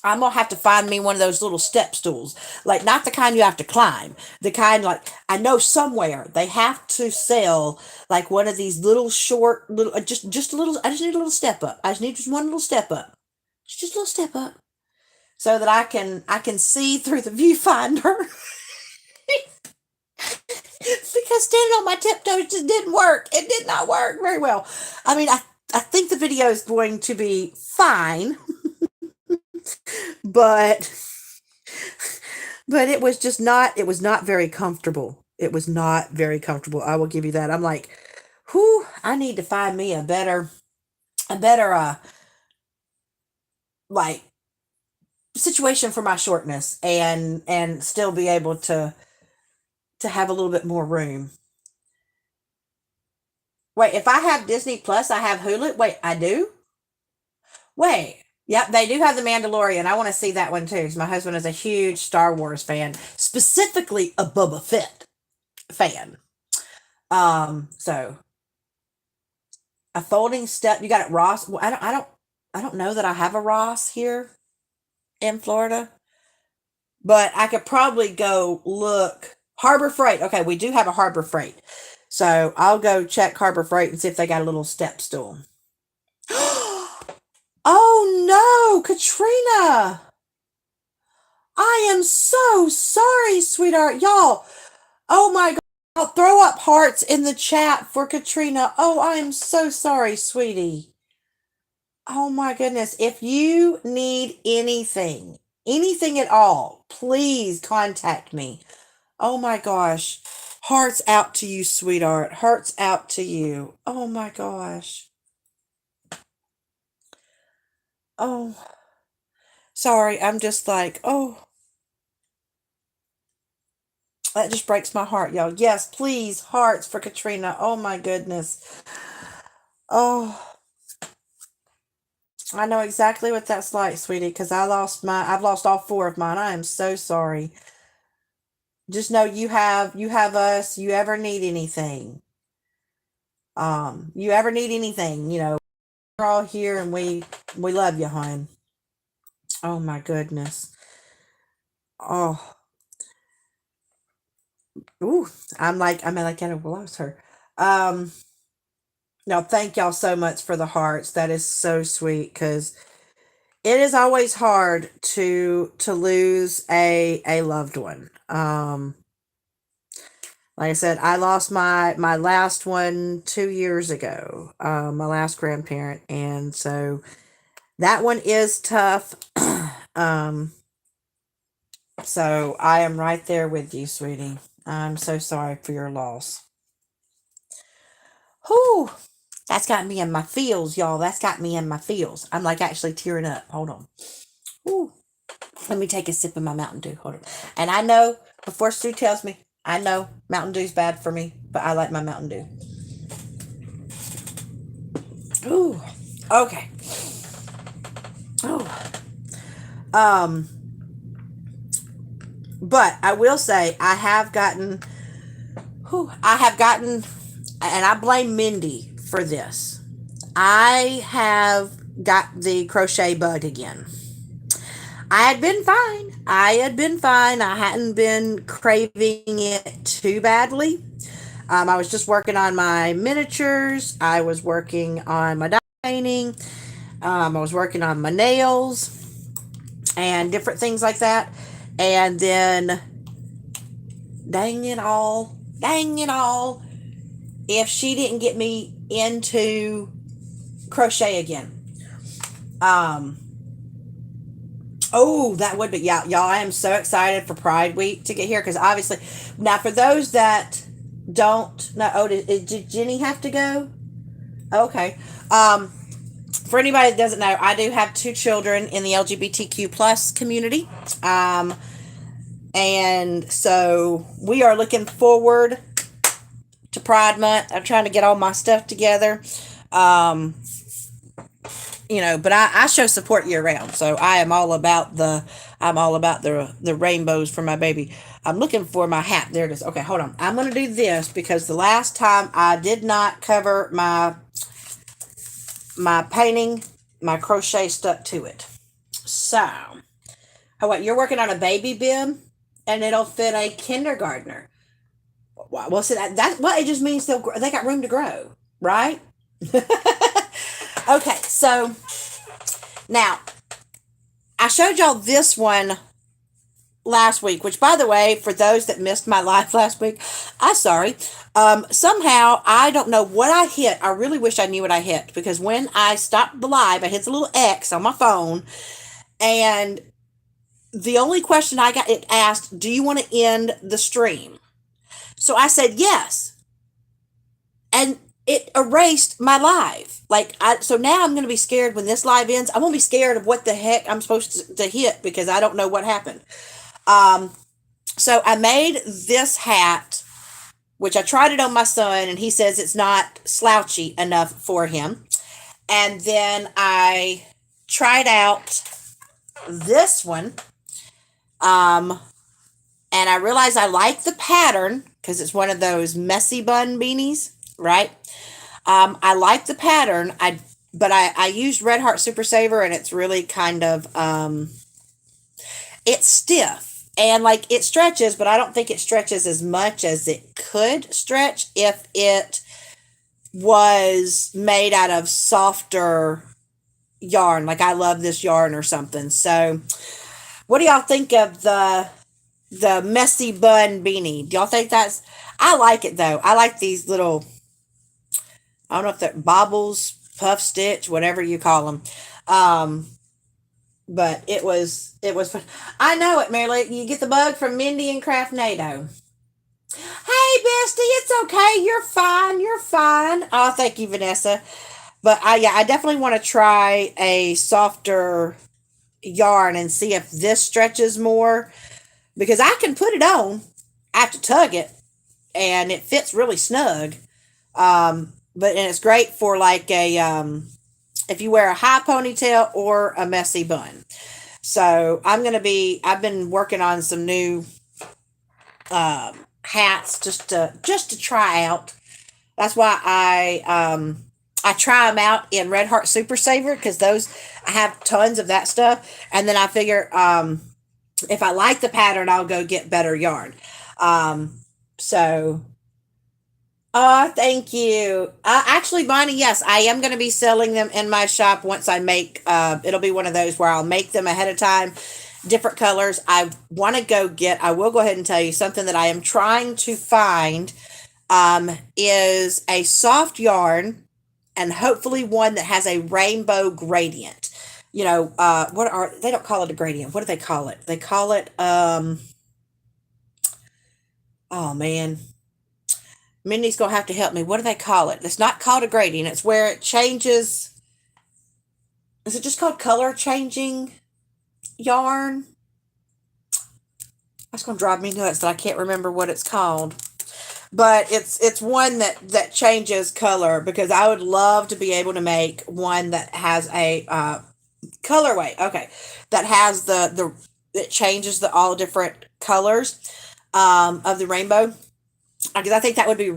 I'm gonna have to find me one of those little step stools, like not the kind you have to climb, the kind, like, I know somewhere they have to sell like one of these little short little, just a little. I just need a little step up. I just need just one little step up, just a little step up, so that I can see through the viewfinder. Because standing on my tiptoes just didn't work. It did not work very well. I mean, I think the video is going to be fine, but it was just not, it was not very comfortable. It was not very comfortable. I will give you that. I'm like, whew, I need to find me a better like situation for my shortness, and still be able to have a little bit more room. Wait, if I have Disney Plus, I have Hulu. Wait, I do? Wait. Yep, they do have The Mandalorian. I want to see that one too, because my husband is a huge Star Wars fan, specifically a Boba Fett fan. So a folding step. You got it, Ross. Well, I don't know that I have a Ross here in Florida, but I could probably go look. Harbor Freight. Okay, we do have a Harbor Freight, so I'll go check Harbor Freight and see if they got a little step stool. Oh no, Katrina! I am so sorry, sweetheart. Y'all, oh my God. I'll throw up hearts in the chat for Katrina. Oh, I am so sorry, sweetie. Oh my goodness. If you need anything, anything at all, please contact me. Oh my gosh. Hearts out to you, sweetheart. Hearts out to you. Oh my gosh. Oh, sorry. I'm just like, oh, that just breaks my heart, y'all. Yes, please, hearts for Katrina. Oh my goodness. Oh, I know exactly what that's like, sweetie, because I've lost all four of mine. I am so sorry. Just know you have us. You ever need anything, we're all here, and we love you, hon. Oh my goodness. Oh, ooh, I'm like kind of lost her. Um, no, thank y'all so much for the hearts. That is so sweet, because it is always hard to lose a loved one. Like I said, I lost my last one 2 years ago. My last grandparent, and so that one is tough. um, so I am right there with you, sweetie. I'm so sorry for your loss. Whew, that's got me in my feels, y'all. That's got me in my feels. I'm like actually tearing up. Hold on. Whew. Let me take a sip of my Mountain Dew. Hold on. And I know, before Sue tells me, I know Mountain Dew's bad for me, but I like my Mountain Dew. Ooh. Okay. Oh. Um. But I will say I have gotten, and I blame Mindy for this. I have got the crochet bug again. I had been fine. I had been fine. I hadn't been craving it too badly. I was just working on my miniatures. I was working on my painting. I was working on my nails and different things like that. And then, dang it all, if she didn't get me into crochet again. Um, Oh, that would be, yeah, y'all. I am so excited for Pride Week to get here because obviously, now for those that don't know, oh, did Jenny have to go? Okay. Um, for anybody that doesn't know, I do have two children in the LGBTQ plus community. Um, and so we are looking forward to Pride Month. I'm trying to get all my stuff together. Um, but I show support year round. So I'm all about the rainbows for my baby. I'm looking for my hat. There it is. Okay, hold on. I'm gonna do this because the last time I did not cover my painting, my crochet stuck to it. So, oh, what, you're working on a baby bib, and it'll fit a kindergartner. Well, see that well, it just means they got room to grow, right? Okay, so now I showed y'all this one last week, which, by the way, for those that missed my live last week, I'm sorry. Somehow I don't know what I hit. I really wish I knew what I hit because when I stopped the live, I hit the little X on my phone, and the only question I got, it asked, "Do you want to end the stream?" So I said yes, and it erased my live. So now I'm going to be scared when this live ends. I'm going to be scared of what the heck I'm supposed to hit because I don't know what happened. Um, so I made this hat, which I tried it on my son, and he says it's not slouchy enough for him. And then I tried out this one, and I realized I like the pattern because it's one of those messy bun beanies, right? I like the pattern. But I used Red Heart Super Saver, and it's really kind of it's stiff. And like it stretches, but I don't think it stretches as much as it could stretch if it was made out of softer yarn. Like I love this yarn or something. So what do y'all think of the messy bun beanie? Do y'all think I like it though. I like these little, I don't know if they're bobbles, puff stitch, whatever you call them. But it was fun. I know it, Mary. You get the bug from Mindy and Craftnado. Hey, bestie, it's okay. You're fine. You're fine. Oh, thank you, Vanessa. But I definitely want to try a softer yarn and see if this stretches more because I can put it on. I have to tug it, and it fits really snug. And it's great for like if you wear a high ponytail or a messy bun. So I've been working on some new hats just to try out. That's why I try them out in Red Heart Super Saver because those I have tons of that stuff, and then I figure if I like the pattern, I'll go get better yarn. So thank you. Actually, Bonnie, yes, I am going to be selling them in my shop once I make, it'll be one of those where I'll make them ahead of time, different colors. I will go ahead and tell you something that I am trying to find, is a soft yarn and hopefully one that has a rainbow gradient. They don't call it a gradient. What do they call it? They call it, oh man. Mindy's gonna have to help me. What do they call it? It's not called a gradient. It's where it changes. Is it just called color changing yarn? That's gonna drive me nuts that I can't remember what it's called. But it's one that changes color because I would love to be able to make one that has a colorway. Okay, that has it changes all different colors of the rainbow. Because I think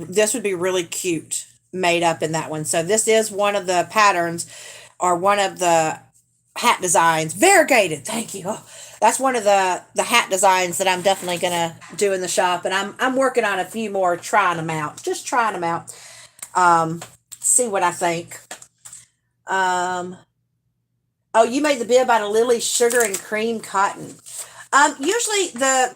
this would be really cute made up in that one. So this is one of the patterns or one of the hat designs. Variegated, thank you. Oh, that's one of the hat designs that I'm definitely gonna do in the shop, and I'm working on a few more, trying them out, just trying them out. See what I think. Oh, you made the bib out of Lily sugar and cream cotton. Usually the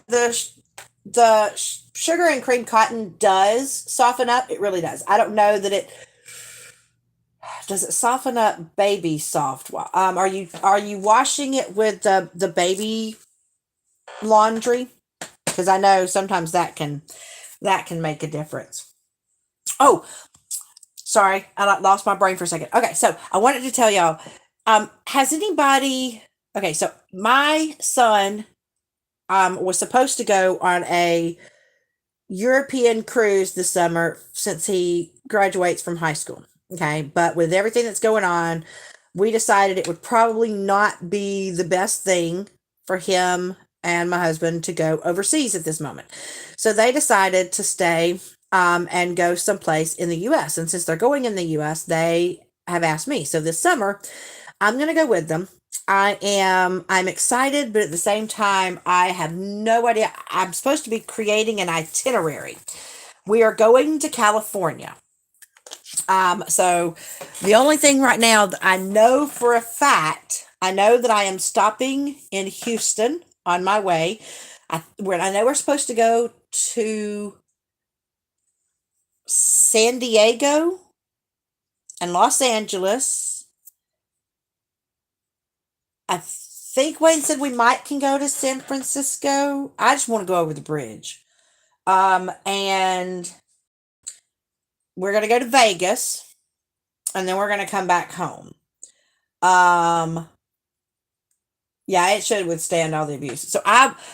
sugar and cream cotton does soften up. It really does. I don't know that Does it soften up baby soft? Are you washing it with the baby laundry? Because I know sometimes that can make a difference. Oh, sorry, I lost my brain for a second. Okay, so I wanted to tell y'all. Has anybody? Okay, so my son was supposed to go on a European cruise this summer since he graduates from high school. Okay, but with everything that's going on, we decided it would probably not be the best thing for him and my husband to go overseas at this moment. So they decided to stay and go someplace in the US. And since they're going in the US, they have asked me. So this summer, I'm going to go with them. I'm excited, but at the same time, I have no idea. I'm supposed to be creating an itinerary. We are going to California. So the only thing right now that I know for a fact, I know that I am stopping in Houston on my way. I know we're supposed to go to San Diego and Los Angeles. I think Wayne said we might can go to San Francisco. I just want to go over the bridge. And we're gonna go to Vegas, and then we're gonna come back home. Um, yeah, it should withstand all the abuse.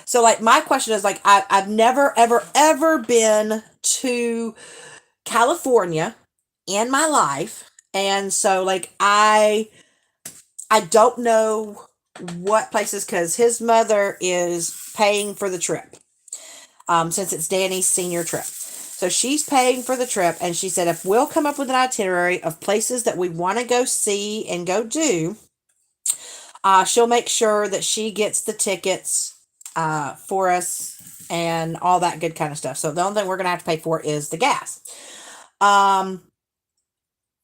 So like my question is like I've never ever been to California in my life, and so like I don't know what places because his mother is paying for the trip. Since it's Danny's senior trip. So she's paying for the trip, and she said if we'll come up with an itinerary of places that we want to go see and go do, she'll make sure that she gets the tickets for us and all that good kind of stuff. So the only thing we're going to have to pay for is the gas. Um,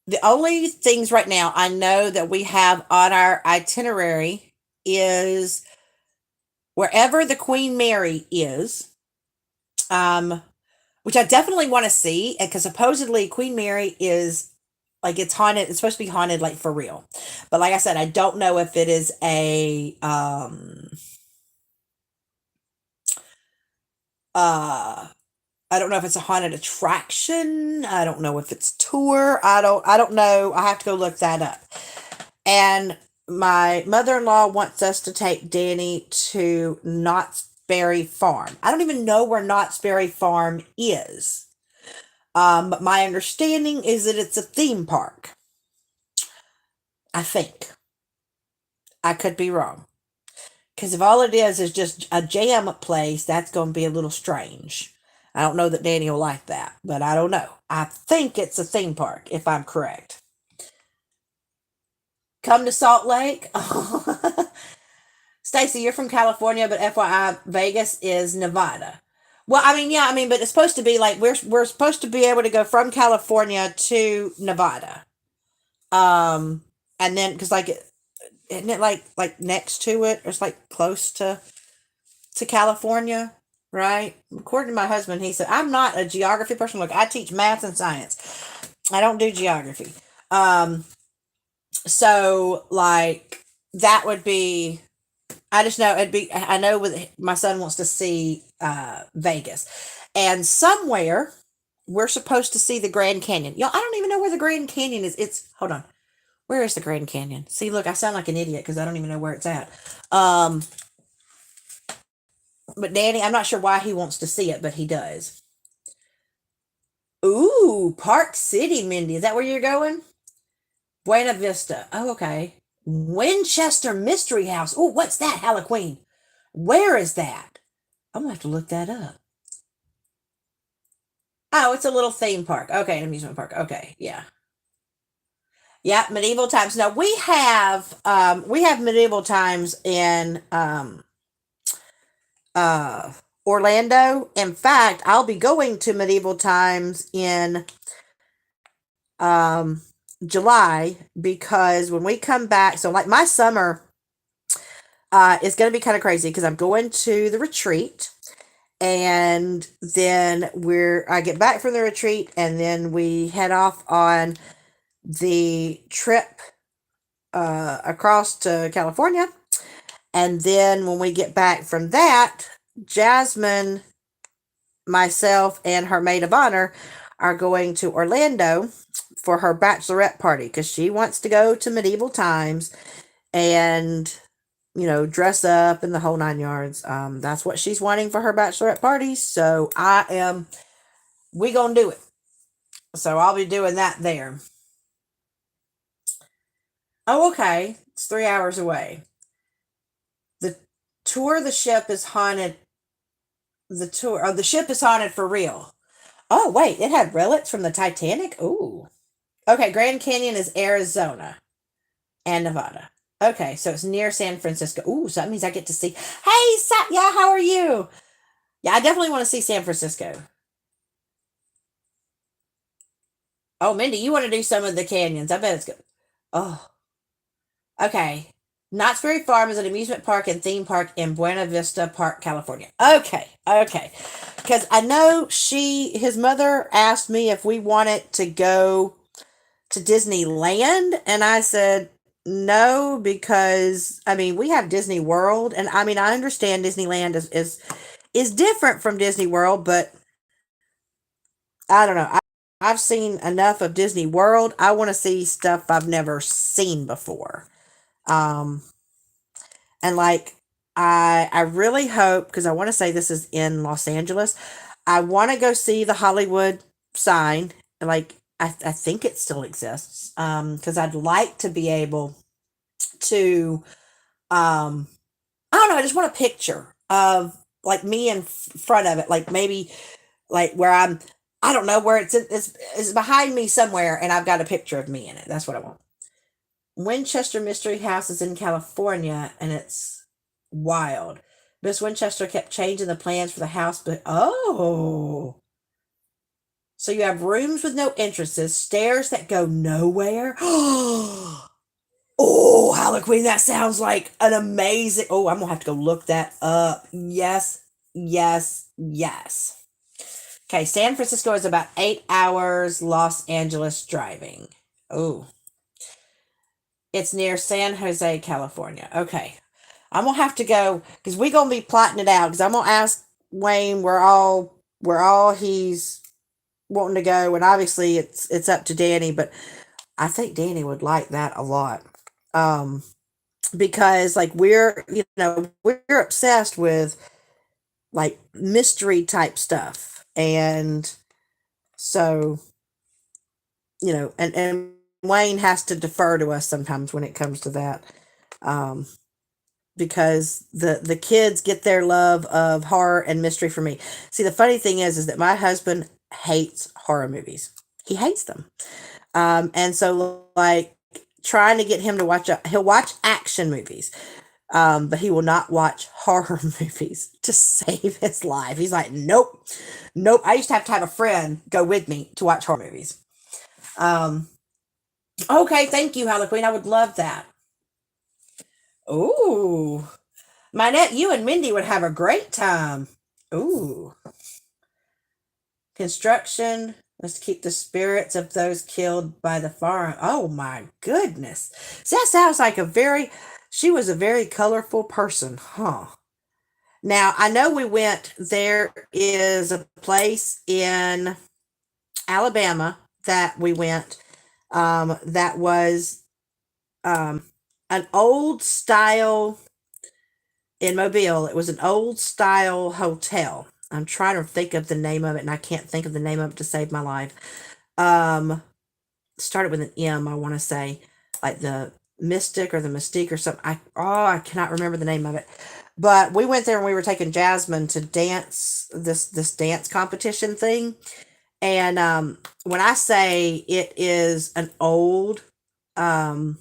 the only things right now I know that we have on our itinerary is wherever the Queen Mary is. Which I definitely want to see because supposedly Queen Mary is like it's haunted. It's supposed to be haunted like for real. But like I said, I don't know if it is a uh I don't know if it's a haunted attraction. I don't know if it's tour. I don't know. I have to go look that up. And my mother-in-law wants us to take Danny to Knott's Berry Farm. I don't even know where Knott's Berry Farm is. But my understanding is that it's a theme park. I think. I could be wrong. Because if all it is just a jam place, that's going to be a little strange. I don't know that Danny will like that, but I don't know. I think it's a theme park, if I'm correct. Come to Salt Lake. Stacy, you're from California, but FYI, Vegas is Nevada. Well, I mean, yeah, I mean, but it's supposed to be like we're supposed to be able to go from California to Nevada. And then because like isn't it like next to it, or it's like close to California, right? According to my husband, he said I'm not a geography person. Look, I teach math and science. I don't do geography. So like that would be I just know it'd be I know with my son wants to see Vegas. And somewhere we're supposed to see the Grand Canyon. Y'all, I don't even know where the Grand Canyon is. It's hold on. Where is the Grand Canyon? See, look, I sound like an idiot because I don't even know where it's at. Um but Danny, I'm not sure why he wants to see it, but he does. Ooh, Park City, Mindy. Is that where you're going? Buena Vista. Oh, okay. Winchester Mystery House. Oh, what's that, Halloween? Where is that? I'm gonna have to look that up. Oh, it's a little theme park. Okay, an amusement park. Okay, yeah. Yeah, medieval times. Now we have medieval times in uh Orlando. In fact, I'll be going to medieval times in um July because when we come back, so like my summer is going to be kind of crazy because I'm going to the retreat and then I get back from the retreat and then we head off on the trip across to California. And then when we get back from that, Jasmine, myself, and her maid of honor are going to Orlando for her bachelorette party because she wants to go to medieval times and, dress up in the whole 9 yards. That's what she's wanting for her bachelorette party. So we gonna do it. So I'll be doing that there. Oh, okay. It's 3 hours away. The tour of the ship is haunted. The ship is haunted for real. Oh, wait, it had relics from the Titanic? Ooh. Okay, Grand Canyon is Arizona and Nevada. Okay, so it's near San Francisco. Ooh, so that means I get to see. Hey, yeah, how are you? Yeah, I definitely want to see San Francisco. Oh, Mindy, you want to do some of the canyons. I bet it's good. Oh, okay. Knott's Berry Farm is an amusement park and theme park in Buena Vista Park, California. Okay, okay. Because I know his mother asked me if we wanted to go to Disneyland, and I said no because I mean we have Disney World, and I mean I understand Disneyland is different from Disney World, but I don't know. I've seen enough of Disney World. I want to see stuff I've never seen before. Um, and like I really hope because I want to say this is in Los Angeles. I want to go see the Hollywood sign. Like I think it still exists. Because I'd like to be able to um I don't know, I just want a picture of like me in front of it, like maybe like where I don't know where it's behind me somewhere and I've got a picture of me in it. That's what I want. Winchester Mystery House is in California and it's wild. Miss Winchester kept changing the plans for the house, but oh. So you have rooms with no entrances, stairs that go nowhere. Oh, Halloween, that sounds like an amazing. Oh, I'm gonna have to go look that up. Yes, yes, yes. Okay, San Francisco is about 8 hours, Los Angeles driving. Oh, it's near San Jose, California. Okay, I'm gonna have to go because we're gonna be plotting it out because I'm gonna ask Wayne where all he's wanting to go, and obviously it's up to Danny, but I think Danny would like that a lot. Um, because like we're obsessed with like mystery type stuff, and so and Wayne has to defer to us sometimes when it comes to that. Um, because the kids get their love of horror and mystery from me. See, the funny thing is that my husband hates horror movies. He hates them. And so like trying to get him to he'll watch action movies. But he will not watch horror movies to save his life. He's like, nope, nope. I used to have a friend go with me to watch horror movies. Um, okay, thank you, Harley Quinn. I would love that. Ooh, you and Mindy would have a great time. Ooh, construction. Let's keep the spirits of those killed by the fire. Oh my goodness. So that sounds like she was a very colorful person, huh? Now, I know there is a place in Alabama that we went that was um, an old style in Mobile. It was an old style hotel. I'm trying to think of the name of it and I can't think of the name of it to save my life. Um, Started with an M, I want to say, like the Mystic or the Mystique or something. I cannot remember the name of it. But we went there and we were taking Jasmine to dance this dance competition thing. And when I say it is an old um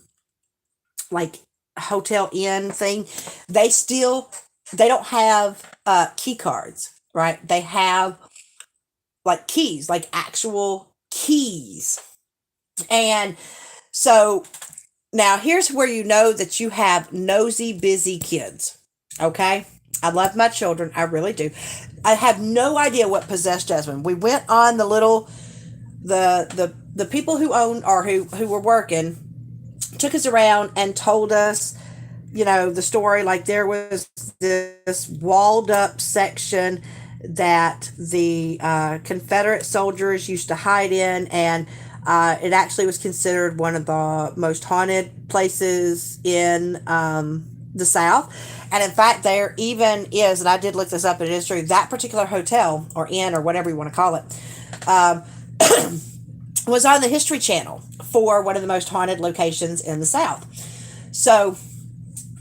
like hotel inn thing, they still they don't have key cards, right? They have like keys, like actual keys. And so now here's where you know that you have nosy, busy kids. Okay? I love my children. I really do. I have no idea what possessed Jasmine. We went on the the people who owned or who were working took us around and told us, the story. Like there was this walled up section that the Confederate soldiers used to hide in, and it actually was considered one of the most haunted places in the South. And in fact, there even is, and I did look this up, and it is true, that particular hotel or inn or whatever you want to call it, um, was on the History Channel for one of the most haunted locations in the South. So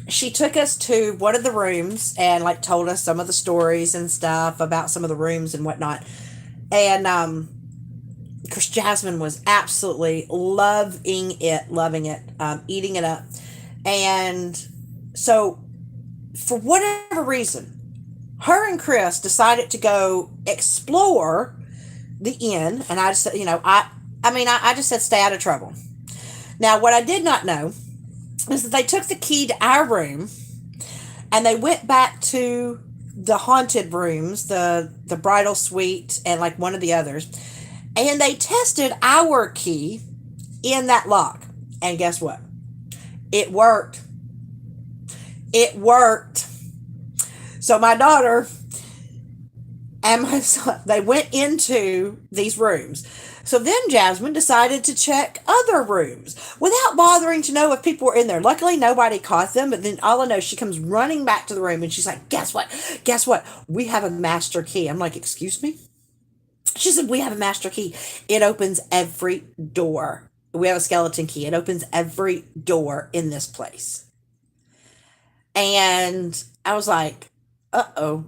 she took us to one of the rooms and like told us some of the stories and stuff about some of the rooms and whatnot. And of course, Jasmine was absolutely loving it, eating it up. And so, for whatever reason, her and Chris decided to go explore the inn. And I just said, I just said, stay out of trouble. Now, what I did not know is that they took the key to our room and they went back to the haunted rooms, the bridal suite and like one of the others, and they tested our key in that lock. And guess what? It worked. It worked. So my daughter and my son, they went into these rooms. So then Jasmine decided to check other rooms without bothering to know if people were in there. Luckily, nobody caught them. But then all I know, she comes running back to the room and she's like, guess what? Guess what? We have a master key. I'm like, excuse me? She said, we have a master key. It opens every door. We have a skeleton key. It opens every door in this place. And I was like, uh-oh.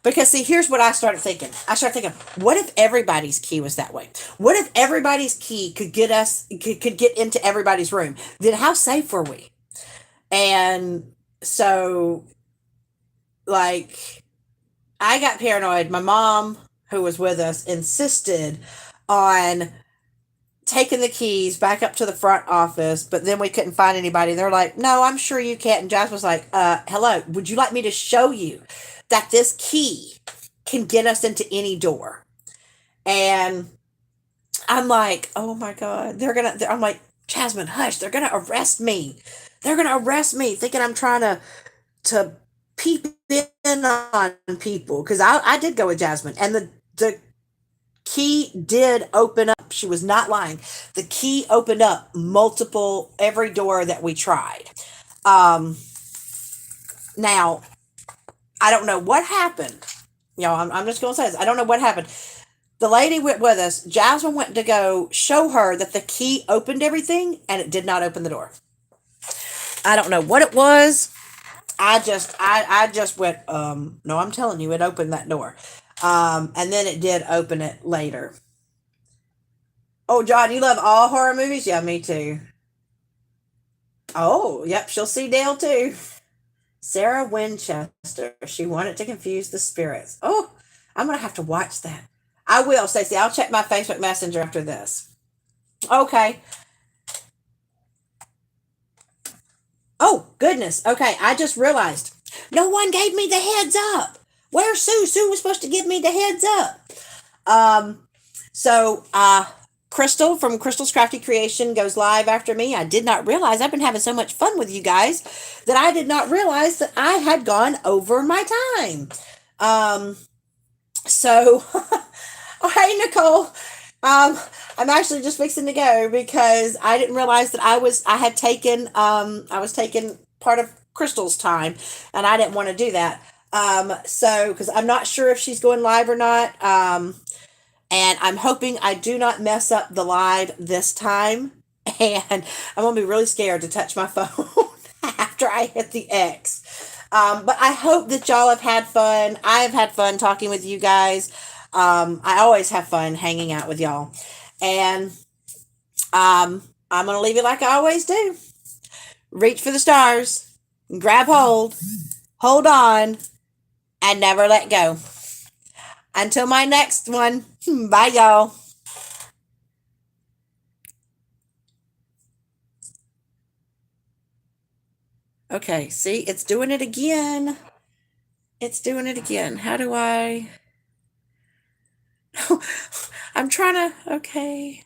Because see, here's what I started thinking. What if everybody's key was that way? What if everybody's key could get us could get into everybody's room? Then how safe were we? And so like I got paranoid. My mom, who was with us, insisted on taking the keys back up to the front office, but then we couldn't find anybody. They're like, no, I'm sure you can't. And Josh was like, hello, would you like me to show you that this key can get us into any door? And I'm like, oh my God, I'm like, Jasmine, hush, they're gonna arrest me. They're gonna arrest me thinking I'm trying to peep in on people. Cause I did go with Jasmine, and the key did open up. She was not lying. The key opened up every door that we tried. Now, I don't know what happened. I'm just going to say this. I don't know what happened. The lady went with us. Jasmine went to go show her that the key opened everything, and it did not open the door. I don't know what it was. I just went, no, I'm telling you, it opened that door. And then it did open it later. Oh, John, you love all horror movies? Yeah, me too. Oh, yep, she'll see Dale too. Sarah Winchester. She wanted to confuse the spirits. Oh, I'm going to have to watch that. I will, Stacey. I'll check my Facebook Messenger after this. Okay. Oh, goodness. Okay, I just realized. No one gave me the heads up. Where's Sue? Sue was supposed to give me the heads up. So Crystal from Crystal's Crafty Creation goes live after me. I did not realize, I've been having so much fun with you guys that I did not realize that I had gone over my time. So, oh, hey, Nicole. I'm actually just fixing to go because I didn't realize that I was taking part of Crystal's time, and I didn't want to do that. So, because I'm not sure if she's going live or not. And I'm hoping I do not mess up the live this time. And I'm going to be really scared to touch my phone after I hit the X. But I hope that y'all have had fun. I have had fun talking with you guys. I always have fun hanging out with y'all. And I'm going to leave it like I always do. Reach for the stars. Grab hold on, and never let go. Until my next one, bye, y'all. Okay, see, it's doing it again. It's doing it again. How do I? I'm trying to, okay.